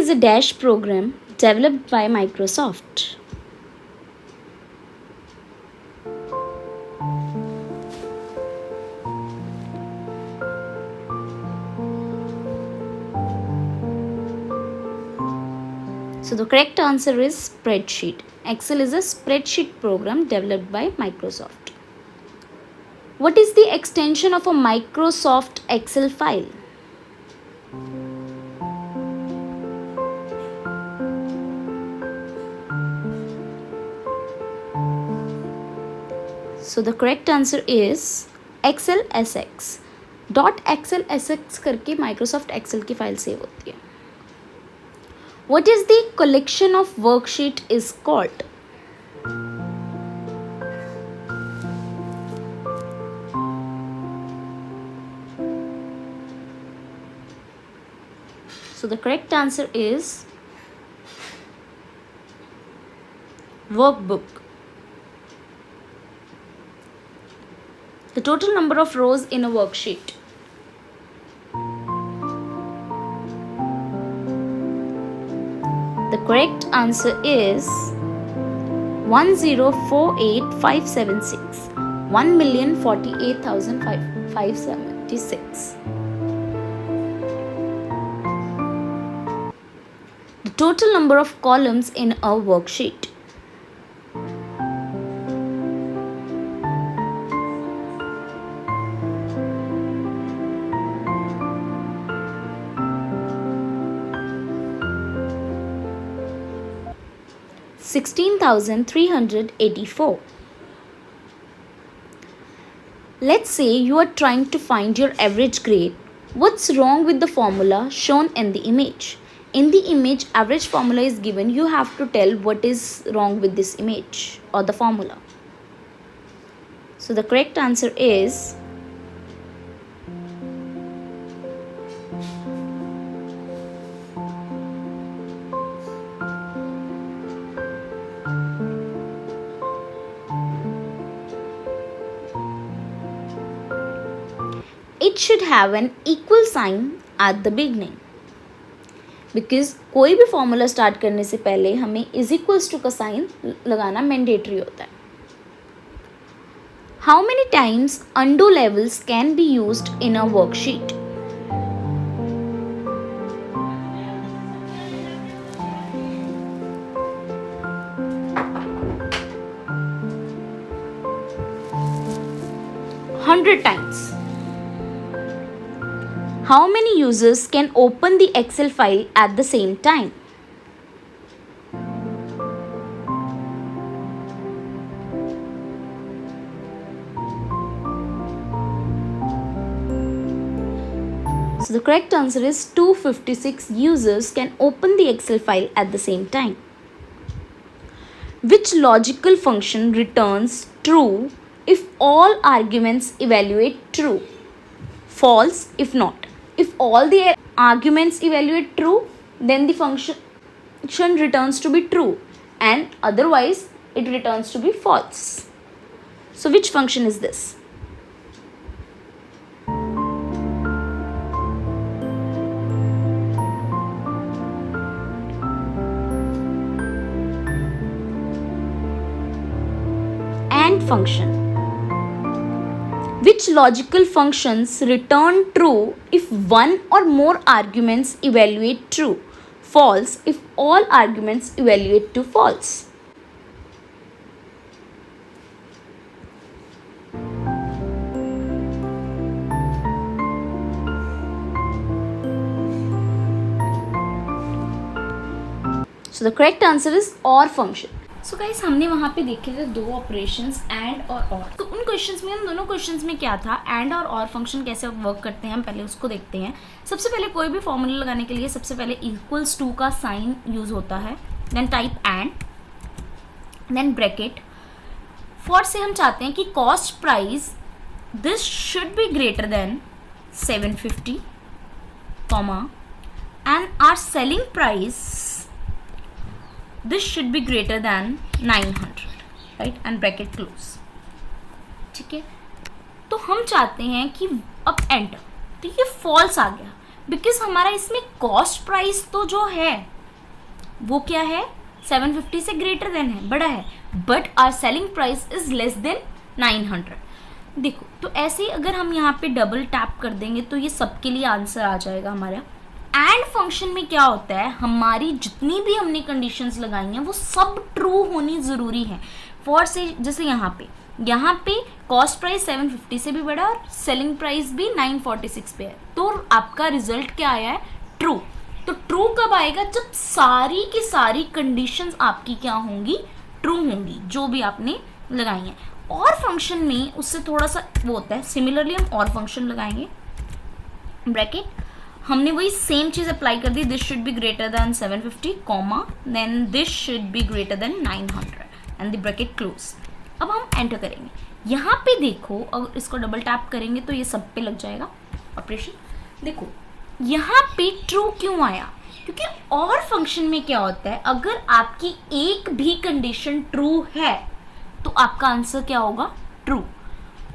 is a dash program developed by Microsoft. So the correct answer is spreadsheet. Excel is a spreadsheet program developed by Microsoft. What is the extension of a Microsoft Excel file? So the correct answer is XLSX. .xlsx करके Microsoft Excel की file save होती है. What is the collection of worksheet is called? So the correct answer is workbook. The total number of rows in a worksheet. The correct answer is 1,048,576. 1,048,576. The total number of columns in a worksheet. $16,384. Let's say you are trying to find your average grade. What's wrong with the formula shown in the image? In the image, average formula is given. You have to tell what is wrong with this image or the formula. So the correct answer is it should have an equal sign at the beginning. Because कोई भी formula start करने से पहले हमें is equals to का sign लगाना mandatory होता है. How many times undo levels can be used in a worksheet? $100 times. How many users can open the Excel file at the same time? So the correct answer is 256 users can open the Excel file at the same time. Which logical function returns true if all arguments evaluate true? False if not. If all the arguments evaluate true, then the function returns to be true, and otherwise it returns to be false. So which function is this? AND function. Which logical functions return true if one or more arguments evaluate true? False if all arguments evaluate to false. So the correct answer is OR function. So guys हमने वहाँ पे देखे थे दो operations and और or. तो उन questions में हम दोनों क्वेश्चंस में क्या था, एंड और ऑर फंक्शन कैसे वर्क करते हैं हम पहले उसको देखते हैं. सबसे पहले कोई भी फॉर्मूला लगाने के लिए सबसे पहले इक्वल्स टू का साइन यूज होता है. Then type and, then bracket. For से हम चाहते हैं कि cost price this should be greater than 750 comma and our selling price this should be greater than 900, right, and bracket close. ठीक है, तो हम चाहते हैं कि अब एंटर. तो ये फॉल्स आ गया बिकॉज हमारा इसमें कॉस्ट प्राइस तो जो है वो क्या है, 750 से ग्रेटर देन है, बड़ा है, but our selling price is less than 900। देखो तो ऐसे ही अगर हम यहाँ पे डबल टैप कर देंगे तो ये सबके लिए आंसर आ जाएगा हमारा। एंड फंक्शन में क्या होता है, हमारी जितनी भी हमने कंडीशंस लगाई हैं वो सब ट्रू होनी ज़रूरी है। फॉर से जैसे यहाँ पे कॉस्ट प्राइस 750 से भी बड़ा और सेलिंग प्राइस भी 946 पे है, तो आपका रिजल्ट क्या आया है, ट्रू। तो ट्रू कब आएगा, जब सारी की सारी कंडीशंस आपकी क्या होंगी, ट्रू होंगी, जो भी आपने लगाई हैं। और फंक्शन में उससे थोड़ा सा वो होता है, सिमिलरली हम और फंक्शन लगाएंगे, ब्रैकेट, हमने वही सेम चीज अप्लाई कर दी, this should be greater than 750 comma then this should be greater than 900 and the bracket close. अब हम एंटर करेंगे, यहाँ पे देखो अगर इसको डबल टैप करेंगे तो ये सब पे लग जाएगा ऑपरेशन। देखो यहाँ पे ट्रू क्यों आया, क्योंकि और फंक्शन में क्या होता है, अगर आपकी एक भी कंडीशन ट्रू है तो आपका आंसर क्या होगा, ट्रू।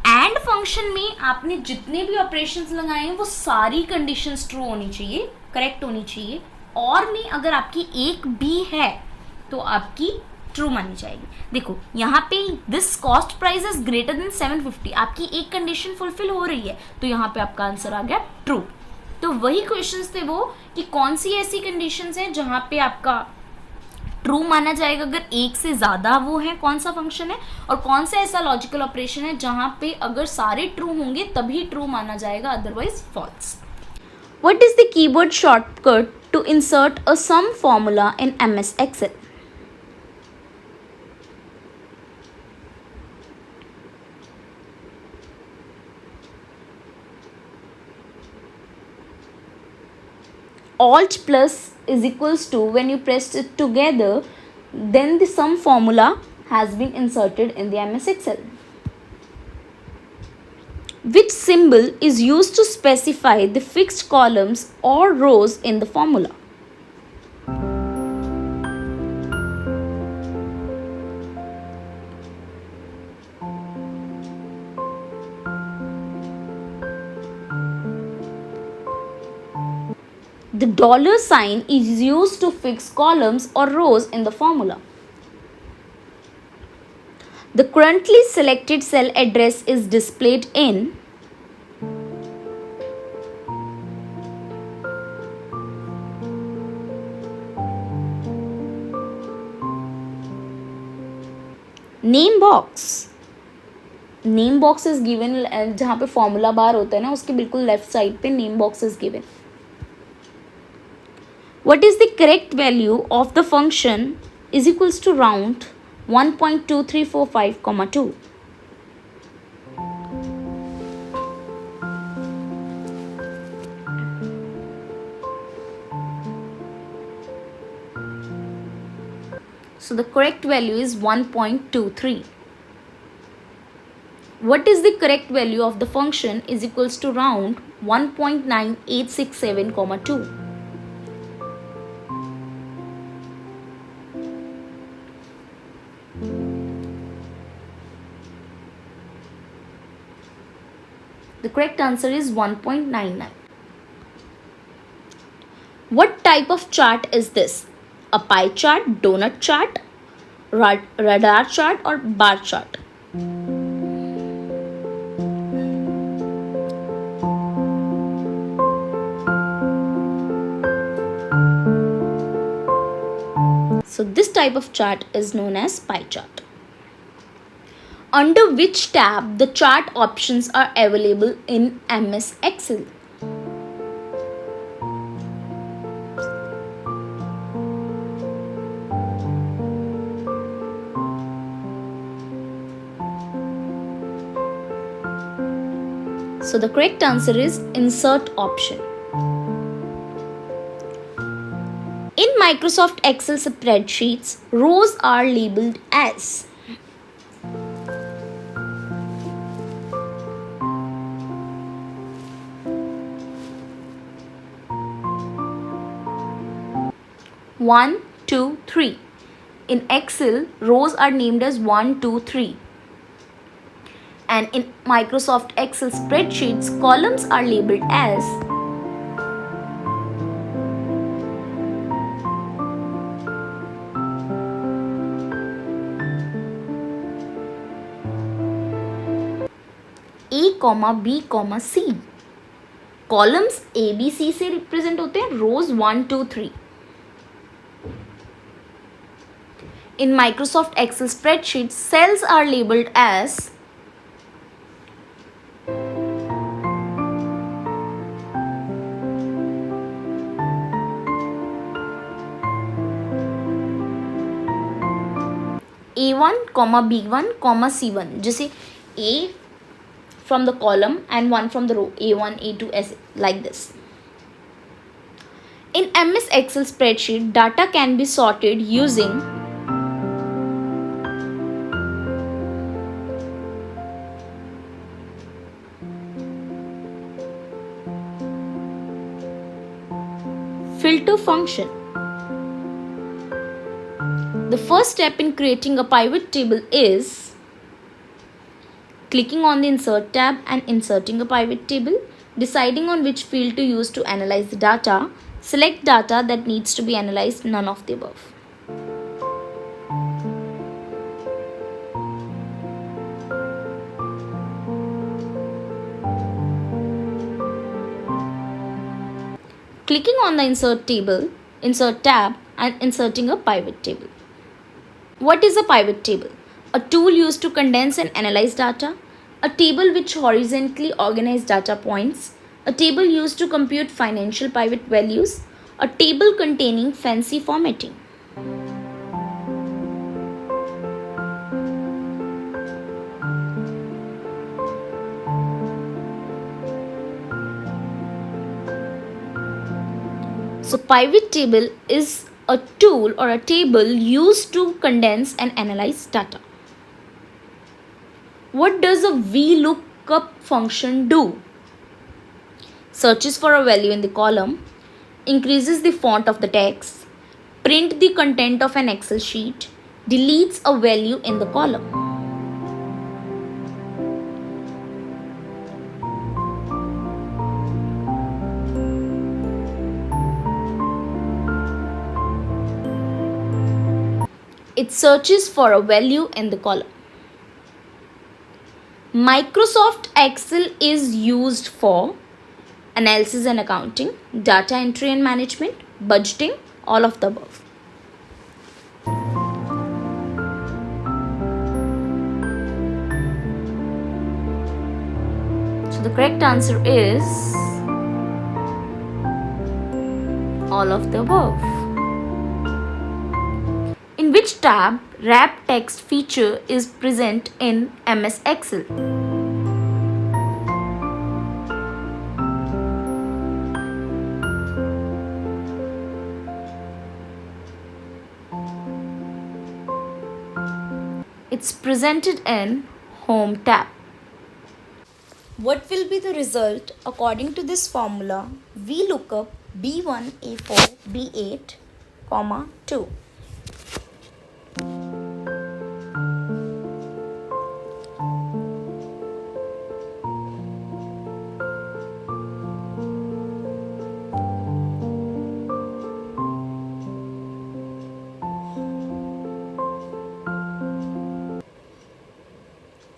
एंड फंक्शन में आपने जितने भी ऑपरेशंस लगाए हैं वो सारी कंडीशंस ट्रू होनी चाहिए, करेक्ट होनी चाहिए। और में अगर आपकी एक भी है तो आपकी ट्रू मानी जाएगी। देखो यहाँ पे this cost price is greater than 750, आपकी एक कंडीशन फुलफिल हो रही है तो यहाँ पे आपका आंसर आ गया ट्रू। तो वही क्वेश्चंस थे वो कि कौन सी ऐसी कंडीशंस हैं जहाँ पे आपका ट्रू माना जाएगा अगर एक से ज़्यादा वो है, कौन सा फंक्शन है, और कौन सा ऐसा लॉजिकल ऑपरेशन है जहाँ पे अगर सारे ट्रू होंगे तभी ट्रू माना जाएगा, otherwise false. What is the keyboard shortcut to insert a sum formula in MS Excel? Alt plus is equals to, when you press it together, then the sum formula has been inserted in the MS Excel. Which symbol is used to specify the fixed columns or rows in the formula? The dollar sign is used to fix columns or rows in the formula. The currently selected cell address is displayed in name box. Name box is given जहाँ पे formula bar होता है ना, उसके बिल्कुल left side पे name box is given. What is the correct value of the function is equals to round 1.2345, 2? So the correct value is 1.23. What is the correct value of the function is equals to round 1.9867, 2? The correct answer is 1.99. What type of chart is this? A pie chart, donut chart, radar chart, or bar chart? So this type of chart is known as pie chart. Under which tab the chart options are available in MS Excel? So the correct answer is insert option. In Microsoft Excel spreadsheets, rows are labeled as one, two, three. In Excel, rows are named as 1, 2, 3. And in Microsoft Excel spreadsheets, columns are labeled as B, C. Columns A, B, C से represent होते हैं रोज 1, 2, 3. In Microsoft Excel spreadsheet, cells are labeled as A1, B1, C1. जैसे A from the column and 1 from the row, A1, A2, as like this. In MS Excel spreadsheet, data can be sorted using filter function. The first step in creating a pivot table is clicking on the Insert tab and inserting a pivot table, deciding on which field to use to analyze the data. Select data that needs to be analyzed, none of the above. Clicking on the Insert tab and inserting a pivot table. What is a pivot table? A tool used to condense and analyze data, a table which horizontally organizes data points, a table used to compute financial pivot values, a table containing fancy formatting. So pivot table is a tool or a table used to condense and analyze data. What does a vlookup function do? Searches for a value in the column, increases the font of the text, print the content of an Excel sheet, deletes a value in the column. It searches for a value in the column. Microsoft Excel is used for analysis and accounting, data entry and management, budgeting, all of the above. So the correct answer is all of the above. In which tab wrap text feature is present in MS Excel? It's presented in Home tab. What will be the result according to this formula vlookup B1 A4 B8, 2?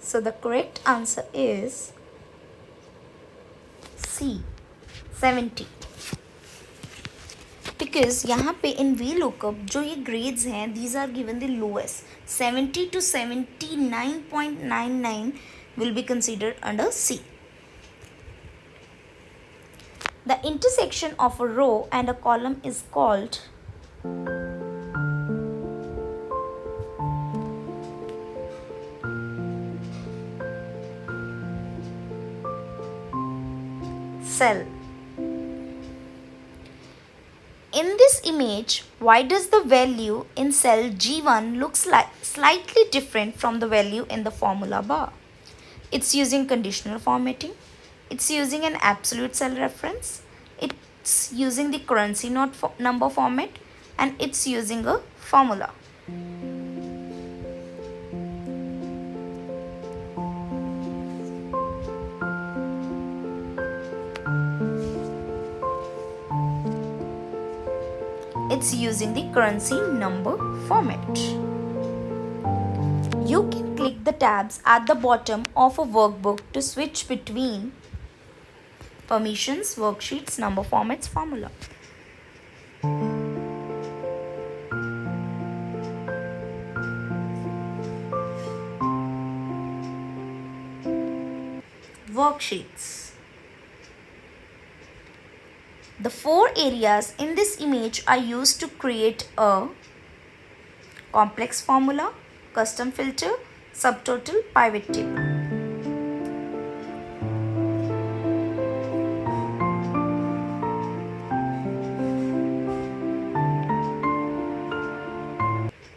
So the correct answer is C, 70. Because यहाँ पे in vlookup जो ये grades हैं these are given the lowest. 70 to 79.99 will be considered under C. The intersection of a row and a column is called cell. In this image, why does the value in cell G1 look slightly different from the value in the formula bar? It's using conditional formatting. It's using an absolute cell reference. It's using the currency number format, and it's using a formula. It's using the currency number format. You can click the tabs at the bottom of a workbook to switch between permissions, worksheets, number formats, formula. Worksheets. The 4 areas in this image are used to create a complex formula, custom filter, subtotal, pivot table.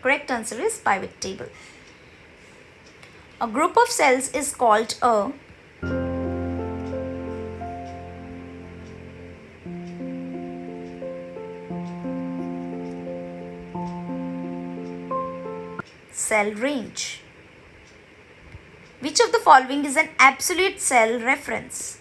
Correct answer is pivot table. A group of cells is called a cell range. Which of the following is an absolute cell reference?